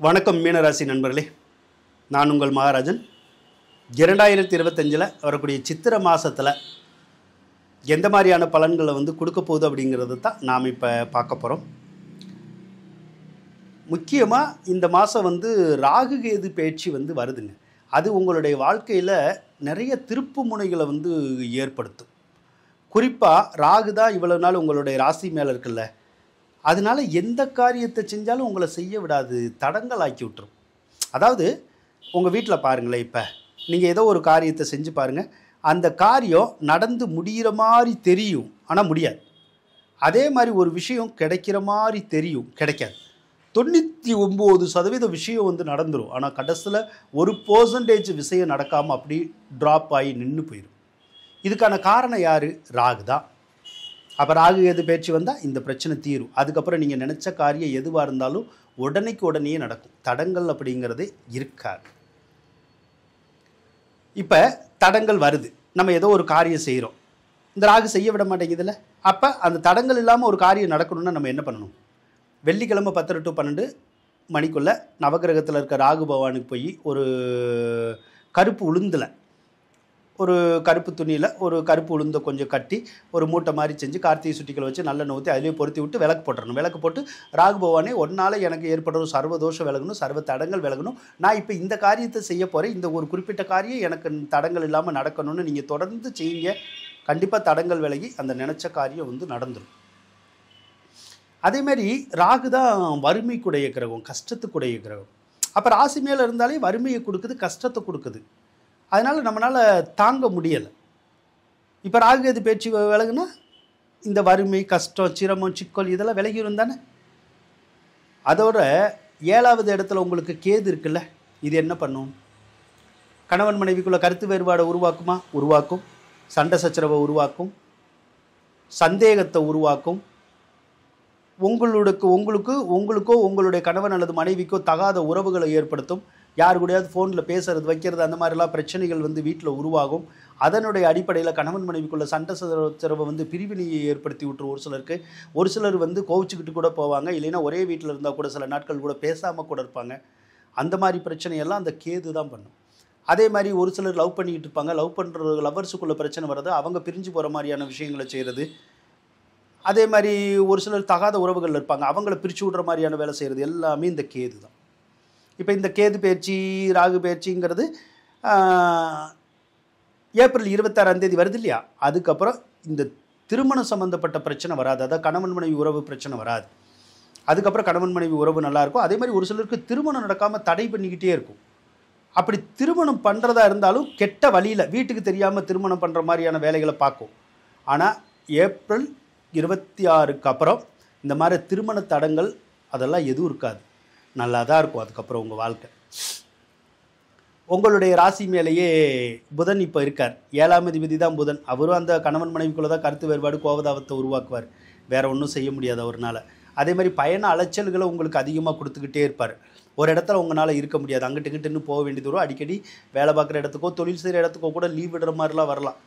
வணக்கம் மீனராசி நண்பர்களே, நான் உங்கள் மகாராஜன். 2025 வரக்கூடிய சித்திரை மாதத்தில் எந்த மாதிரியான பலன்களை கொடுக்க போகுது அப்படிங்கிறது தான் நாம் இப்போ பார்க்க போகிறோம். முக்கியமாக இந்த மாதம் ராகு கேது பேச்சு வருதுங்க. அது உங்களுடைய வாழ்க்கையில் நிறைய திருப்பு முனைகளை ஏற்படுத்தும். குறிப்பாக ராகு தான் இவ்வளவு நாள் உங்களுடைய ராசி மேலே இருக்குல்ல, அதனால் எந்த காரியத்தை செஞ்சாலும் உங்களை செய்ய விடாது, தடங்கள் ஆக்கி விட்டுரும். அதாவது உங்கள் வீட்டில் பாருங்களேன், இப்போ நீங்கள் ஏதோ ஒரு காரியத்தை செஞ்சு பாருங்கள், அந்த காரியம் நடந்து முடிகிற மாதிரி தெரியும், ஆனால் முடியாது. அதே மாதிரி ஒரு விஷயம் கிடைக்கிற மாதிரி தெரியும், கிடைக்காது. 99% விஷயம் நடந்துடும், ஆனால் கடைசியில் 1% விஷயம் நடக்காமல் அப்படி ட்ராப் ஆகி நின்று போயிடும். இதுக்கான காரணம் யார்? ராகு தான். அப்போ ராகு எது பேச்சு வந்தால் இந்த பிரச்சனை தீரும். அதுக்கப்புறம் நீங்கள் நினச்ச காரியம் எதுவாக இருந்தாலும் உடனேக்கு உடனே நடக்கும். தடங்கள் அப்படிங்கிறது இருக்காது. இப்போ தடங்கள் வருது, நம்ம ஏதோ ஒரு காரியம் செய்கிறோம், இந்த ராகு செய்ய விட மாட்டேங்குதுல்ல. அப்போ அந்த தடங்கள் இல்லாமல் ஒரு காரியம் நடக்கணும்னா நம்ம என்ன பண்ணணும்? வெள்ளிக்கிழமை 10 to 12 மணிக்குள்ளே நவகிரகத்தில் இருக்க ராகு பகவானுக்கு போய் ஒரு கருப்பு உளுந்தில், ஒரு கருப்பு துணியில் ஒரு கருப்பு உளுந்தை கொஞ்சம் கட்டி ஒரு மூட்டை மாதிரி செஞ்சு கார்த்திகை சுட்டிகளை வச்சு நல்ல நோத்தி அதிலே பொருத்தி விட்டு விளக்கு போட்டுறணும். விளக்கு போட்டு ராகு பகவானே, ஒன்றால் எனக்கு ஏற்படுற சர்வதோஷம் விலகணும், சர்வ தடங்கள் விலகணும், நான் இப்போ இந்த காரியத்தை செய்ய போகிறேன், இந்த ஒரு குறிப்பிட்ட காரியம் எனக்கு தடங்கள் இல்லாமல் நடக்கணும்னு நீங்கள் தொடர்ந்து செய்யுங்க. கண்டிப்பாக தடங்கள் விலகி அந்த நினச்ச காரியம் நடந்துடும். அதேமாரி ராகு தான் வறுமைக்குடைய கிரகம், கஷ்டத்துக்குடைய கிரகம். அப்போ ராசி மேலே இருந்தாலே வறுமையை கொடுக்குது, கஷ்டத்தை கொடுக்குது. அதனால் நம்மளால் தாங்க முடியலை. இப்போ ராகு கேது பேச்சு விலகுனா இந்த வறுமை, கஷ்டம், சிரமம், சிக்கல் இதெல்லாம் விலகிரும் தானே. அதோட 7வது இடத்துல உங்களுக்கு கேது இருக்குல்ல, இது என்ன பண்ணும்? கணவன் மனைவிக்குள்ள கருத்து வேறுபாடை உருவாக்குமா? உருவாக்கும். சண்டை சச்சரவை உருவாக்கும், சந்தேகத்தை உருவாக்கும். உங்களுக்கோ உங்களுடைய கணவன் அல்லது மனைவிக்கோ தகாத உறவுகளை ஏற்படுத்தும். யார் கூடயாவது ஃபோனில் பேசுறது வைக்கிறது, அந்த மாதிரிலாம் பிரச்சனைகள் வீட்டில் உருவாகும். அதனுடைய அடிப்படையில் கணவன் மனைவிக்குள்ள சண்டை சச்சரவை பிரிவினையை ஏற்படுத்தி விட்டுரும். ஒரு சிலர் கோவிச்சுக்கிட்டு கூட போவாங்க, இல்லைன்னா ஒரே வீட்டில் இருந்தால் கூட சில நாட்கள் கூட பேசாமல் கூட இருப்பாங்க. அந்த மாதிரி பிரச்சனையெல்லாம் அந்த கேது தான் பண்ணும். அதே மாதிரி ஒரு சிலர் லவ் பண்ணிக்கிட்டு இருப்பாங்க, லவ் பண்ணுற லவ்வர்ஸுக்குள்ளே பிரச்சனை வர்றது, அவங்க பிரிஞ்சு போகிற மாதிரியான விஷயங்களை செய்கிறது. அதே மாதிரி ஒரு சிலர் தகாத உறவுகள் இருப்பாங்க, அவங்கள பிரித்து விடுற மாதிரியான வேலை செய்கிறது, எல்லாமே இந்த கேது தான். இப்போ இந்த கேது பயிற்சி, ராகு பயிற்சிங்கிறது ஏப்ரல் 26 வருது இல்லையா, அதுக்கப்புறம் இந்த திருமணம் சம்மந்தப்பட்ட பிரச்சனை வராது. அதாவது கணவன் மனைவி உறவு பிரச்சனை வராது. அதுக்கப்புறம் கணவன் மனைவி உறவு நல்லாயிருக்கும். அதே மாதிரி ஒரு சிலருக்கு திருமணம் நடக்காமல் தடை பண்ணிக்கிட்டே இருக்கும். அப்படி திருமணம் பண்ணுறதா இருந்தாலும் கெட்ட வழியில் வீட்டுக்கு தெரியாமல் திருமணம் பண்ணுற மாதிரியான வேலைகளை பார்க்கும். ஆனால் ஏப்ரல் 26க்கு அப்புறம் இந்த மாதிரி திருமண தடங்கள் அதெல்லாம் எதுவும் இருக்காது, நல்லா தான் இருக்கும். அதுக்கப்புறம் உங்கள் வாழ்க்கை. உங்களுடைய ராசி மேலேயே புதன் இப்போ இருக்கார். 7ஆம் அதிபதி தான் புதன். அவரும் அந்த கணவன் மனைவிக்குள்ளே தான் கருத்து வேறுபாடு, கோபதாபத்தை உருவாக்குவார். வேறு ஒன்றும் செய்ய முடியாது அவர்னால். அதே மாதிரி பயண அலைச்சல்களை உங்களுக்கு அதிகமாக கொடுத்துக்கிட்டே இருப்பார். ஒரு இடத்துல உங்களால் இருக்க முடியாது, அங்கிட்டு இங்கிட்டுன்னு போக வேண்டியது வரும். அடிக்கடி வேலை பார்க்குற இடத்துக்கோ தொழில் செய்கிற இடத்துக்கோ கூட லீவ் விடுற மாதிரிலாம் வரலாம்.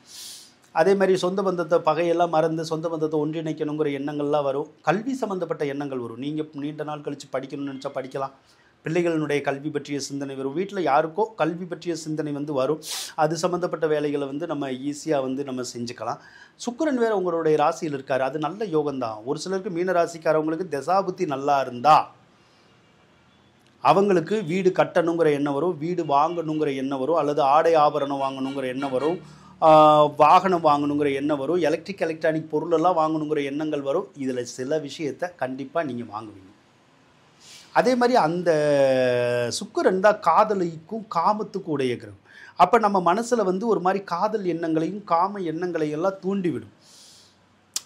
அதே மாதிரி சொந்த பந்தத்தை, பகையெல்லாம் மறந்து சொந்த பந்தத்தை ஒன்றிணைக்கணுங்கிற எண்ணங்கள்லாம் வரும். கல்வி சம்மந்தப்பட்ட எண்ணங்கள் வரும். நீங்கள் நீண்ட நாள் கழித்து படிக்கணும்னு நினச்சா படிக்கலாம். பிள்ளைகளுடைய கல்வி பற்றிய சிந்தனை வரும். வீட்டில் யாருக்கோ கல்வி பற்றிய சிந்தனை வரும். அது சம்மந்தப்பட்ட வேலைகளை நம்ம ஈஸியாக நம்ம செஞ்சுக்கலாம். சுக்கிரன் வேறு உங்களுடைய ராசியில் இருக்கார், அது நல்ல யோகம்தான். ஒரு சிலருக்கு மீன ராசிக்காரவங்களுக்கு தசாபுத்தி நல்லா இருந்தால் அவங்களுக்கு வீடு கட்டணுங்கிற எண்ணம் வரும், வீடு வாங்கணுங்கிற எண்ணம் வரும், அல்லது ஆடை ஆபரணம் வாங்கணுங்கிற எண்ணம் வரும், வாகனம் வாங்கணுங்கிற எண்ணம் வரும், எலக்ட்ரானிக் பொருளெல்லாம் வாங்கணுங்கிற எண்ணங்கள் வரும். இதில் சில விஷயத்தை கண்டிப்பாக நீங்கள் வாங்குவீங்க. அதே மாதிரி அந்த சுக்கிரன் தான் காதலிக்கும் காமத்துக்கும் உடைய கிரகம். அப்போ நம்ம மனசில் ஒரு மாதிரி காதல் எண்ணங்களையும் காம எண்ணங்களையும் எல்லாம் தூண்டிவிடும்.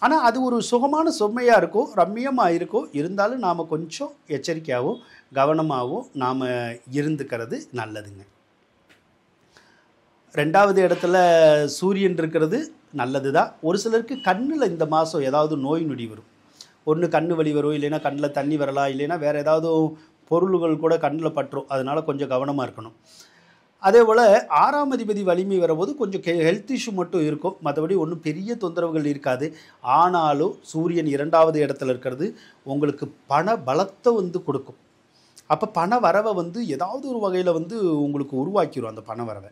ஆனால் அது ஒரு சுகமான சுமையாக இருக்கும், ரம்மியமாக இருக்கும். இருந்தாலும் நாம் கொஞ்சம் எச்சரிக்கையாகவும் கவனமாகவும் நாம் இருந்துக்கிறது நல்லதுங்க. 2வது இடத்துல சூரியன் இருக்கிறது நல்லது தான். ஒரு சிலருக்கு கண்ணில் இந்த மாதம் ஏதாவது நோய் நொடி வரும். ஒன்று கண்ணு வலி வரும், இல்லைன்னா கண்ணில் தண்ணி வரலாம், இல்லைன்னா வேறு ஏதாவது பொருள்கள் கூட கண்ணில் பற்றும். அதனால் கொஞ்சம் கவனமாக இருக்கணும். அதே போல் 6ஆம் அதிபதி வலிமை வரும்போது கொஞ்சம் ஹெல்த் இஷ்யூ மட்டும் இருக்கும். மற்றபடி ஒன்றும் பெரிய தொந்தரவுகள் இருக்காது. ஆனாலும் சூரியன் 2வது இடத்துல இருக்கிறது உங்களுக்கு பண பலத்தை கொடுக்கும். அப்போ பண வரவை வந்து ஏதாவது ஒரு வகையில் வந்து உங்களுக்கு உருவாக்கிடும் அந்த பண வரவை.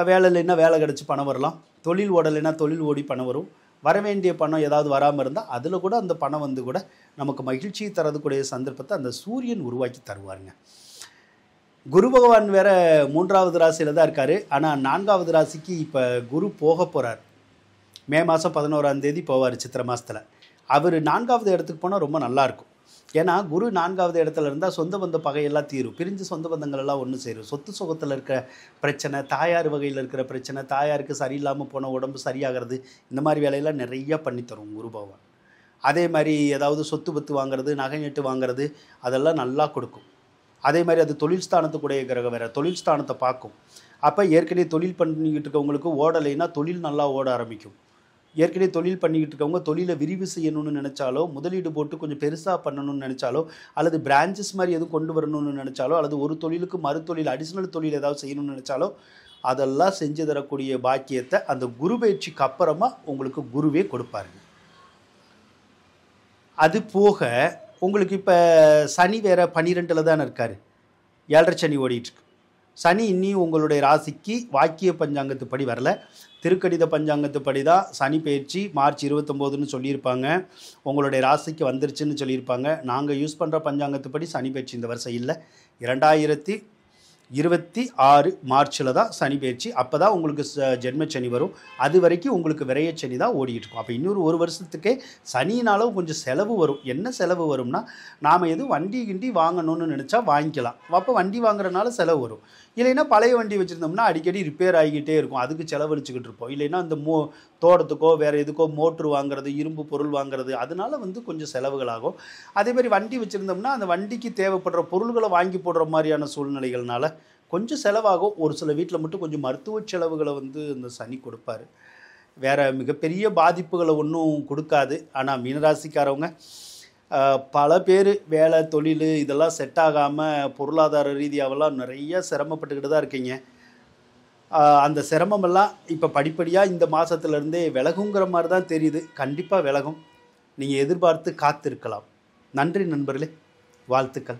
வேலை இல்லைன்னா வேலை கிடச்சி பணம் வரலாம், தொழில் ஓடலைன்னா தொழில் ஓடி பணம் வரும். வர வேண்டிய பணம் ஏதாவது வராமல் இருந்தால் அதில் கூட அந்த பணம் வந்து கூட நமக்கு மகிழ்ச்சியை தரதுக்கூடிய சந்தர்ப்பத்தை அந்த சூரியன் உருவாக்கி தருவாருங்க. குரு பகவான் வேற 3வது ராசியில் தான் இருக்கார். ஆனால் 4வது ராசிக்கு இப்போ குரு போக போகிறார். மே மாதம் 11ஆம் தேதி போவார், சித்திரை மாதத்தில். அவர் 4வது இடத்துக்கு போனால் ரொம்ப நல்லாயிருக்கும். ஏன்னா குரு 4வது இடத்துல இருந்தால் சொந்த பந்த பகையெல்லாம் தீரும், பிரிஞ்சு சொந்த பந்தங்கள் எல்லாம் ஒன்று சேரும். சொத்து சுகத்தில் இருக்கிற பிரச்சனை, தாயார் வகையில் இருக்கிற பிரச்சனை, தாயாருக்கு சரியில்லாமல் போன உடம்பு சரியாகிறது, இந்த மாதிரி வேலையெல்லாம் நிறையா பண்ணித்தரும் குரு பகவான். அதே மாதிரி ஏதாவது சொத்து பத்து வாங்குறது, நகை நட்டு வாங்குறது, அதெல்லாம் நல்லா கொடுக்கும். அதே மாதிரி அது தொழில் ஸ்தானத்துக்குடைய கிரகம் வேறு, தொழில் ஸ்தானத்தை பார்க்கும். அப்போ ஏற்கனவே தொழில் பண்ணிக்கிட்டு இருக்கவங்களுக்கு ஓடலைன்னா தொழில் நல்லா ஓட ஆரம்பிக்கும். ஏற்கனவே தொழில் பண்ணிக்கிட்டு இருக்கவங்க தொழிலை விரிவு செய்யணும்னு நினச்சாலோ, முதலீடு போட்டு கொஞ்சம் பெருசாக பண்ணணும்னு நினச்சாலோ, அல்லது பிரான்ச்சஸ் மாதிரி எதுவும் கொண்டு வரணும்னு நினச்சாலோ, அல்லது ஒரு தொழிலுக்கு மறுதொழில் அடிஷ்னல் தொழில் ஏதாவது செய்யணும்னு நினச்சாலோ, அதெல்லாம் செஞ்சு தரக்கூடிய பாக்கியத்தை அந்த குரு பயிற்சிக்கு அப்புறமா உங்களுக்கு குருவே கொடுப்பாருங்க. அது போக உங்களுக்கு இப்போ சனி வேறு 12ல் தானே இருக்கார், 7.5 சனி ஓடிட்டுருக்கு. சனி இன்னும் உங்களுடைய ராசிக்கு வாக்கிய பஞ்சாங்கத்துப்படி வரல, திருக்கடித பஞ்சாங்கத்துப்படி தான் சனி பயிற்சி மார்ச் 29ன்னு சொல்லியிருப்பாங்க. உங்களுடைய ராசிக்கு வந்துருச்சுன்னு சொல்லியிருப்பாங்க. நாங்கள் யூஸ் பண்ணுற பஞ்சாங்கத்துப்படி சனி பயிற்சி இந்த வருஷம் இல்லை, 2026 மார்ச்சில் தான் சனி பயிற்சி. அப்போ தான் உங்களுக்கு ஜென்மச்சனி வரும். அது வரைக்கும் உங்களுக்கு விரையச்சனி தான் ஓடிக்கிட்டு இருக்கும். அப்போ இன்னொரு 1 வருஷத்துக்கே சனினாலும் கொஞ்சம் செலவு வரும். என்ன செலவு வரும்னா, நாம் எதுவும் வண்டி கிண்டி வாங்கணும்னு நினச்சா வாங்கிக்கலாம். அப்போ வண்டி வாங்குறதுனால செலவு வரும். இல்லைன்னா பழைய வண்டி வச்சுருந்தோம்னா அடிக்கடி ரிப்பேர் ஆகிக்கிட்டே இருக்கும், அதுக்கு செலவழிச்சுக்கிட்டு இருப்போம். இல்லைன்னா இந்த தோட்டத்துக்கோ வேறு எதுக்கோ மோட்ரு வாங்குறது, இரும்பு பொருள் வாங்குறது, அதனால வந்து கொஞ்சம் செலவுகள் ஆகும். அதேமாதிரி வண்டி வச்சுருந்தோம்னா அந்த வண்டிக்கு தேவைப்படுற பொருள்களை வாங்கி போடுற மாதிரியான சூழ்நிலைகள்னால கொஞ்சம் செலவாகும். ஒரு சில வீட்டில் மட்டும் கொஞ்சம் மருத்துவ செலவுகளை வந்து இந்த சனி கொடுப்பார். வேறு மிகப்பெரிய பாதிப்புகளை ஒன்றும் கொடுக்காது. ஆனால் மீனராசிக்காரவங்க பல பேர் வேலை தொழில் இதெல்லாம் செட் ஆகாமல் பொருளாதார ரீதியாகலாம் நிறைய சிரமப்பட்டுக்கிட்டு தான் இருக்கீங்க. அந்த சிரமமெல்லாம் இப்போ படிப்படியாக இந்த மாதத்துலேருந்தே விலகுங்கிற மாதிரி தான் தெரியுது. கண்டிப்பாக விலகும், நீங்கள் எதிர்பார்த்து காத்திருக்கலாம். நன்றி நண்பர்களே, வாழ்த்துக்கள்.